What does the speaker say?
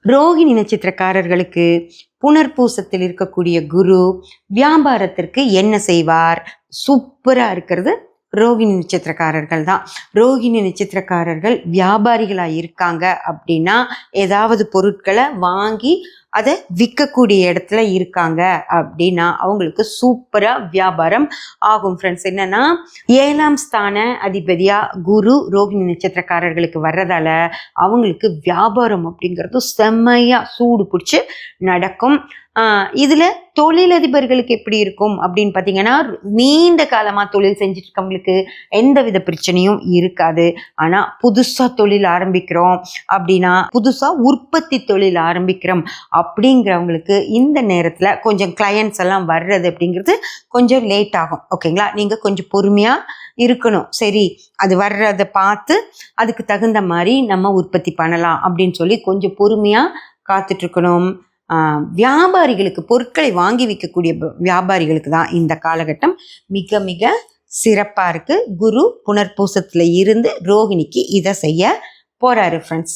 ரோகிணி நட்சத்திரக்காரர்களுக்கு புனர்பூசத்தில் இருக்கக்கூடிய குரு வியாபாரத்திற்கு என்ன செய்வார்? சூப்பரா இருக்கிறது ரோகிணி நட்சத்திரக்காரர்கள் தான். ரோகிணி நட்சத்திரக்காரர்கள் வியாபாரிகளாக இருக்காங்க அப்படின்னா ஏதாவது பொருட்களை வாங்கி அதை விற்கக்கூடிய இடத்துல இருக்காங்க அப்படின்னா அவங்களுக்கு சூப்பராக வியாபாரம் ஆகும். ஃப்ரெண்ட்ஸ், என்னன்னா 7ஆம் ஸ்தான அதிபதியாக குரு ரோகிணி நட்சத்திரக்காரர்களுக்கு வர்றதால அவங்களுக்கு வியாபாரம் அப்படிங்கிறது செம்மையாக சூடு பிடிச்சி நடக்கும். இதில் தொழிலதிபர்களுக்கு எப்படி இருக்கும் அப்படின்னு பார்த்தீங்கன்னா, நீண்ட காலமாக தொழில் செஞ்சுட்டு இருக்கவங்களுக்கு எந்த வித பிரச்சனையும் இருக்காது. ஆனால் புதுசாக தொழில் ஆரம்பிக்கிறோம் அப்படின்னா, புதுசாக உற்பத்தி தொழில் ஆரம்பிக்கிறோம் அப்படிங்கிறவங்களுக்கு இந்த நேரத்தில் கொஞ்சம் கிளையண்ட்ஸ் எல்லாம் வர்றது அப்படிங்கிறது கொஞ்சம் லேட் ஆகும். ஓகேங்களா? நீங்கள் கொஞ்சம் பொறுமையாக இருக்கணும். சரி, அது வர்றதை பார்த்து அதுக்கு தகுந்த மாதிரி நம்ம உற்பத்தி பண்ணலாம் அப்படின்னு சொல்லி கொஞ்சம் பொறுமையாக காத்துட்ருக்கணும். வியாபாரிகளுக்கு, பொருட்களை வாங்கி விற்கக்கூடிய வியாபாரிகளுக்கு தான் இந்த காலகட்டம் மிக மிக சிறப்பாக இருக்குது. குரு புனர்பூசத்தில் இருந்து ரோகிணிக்கு இதை செய்ய போகிறாரு ஃப்ரெண்ட்ஸ்.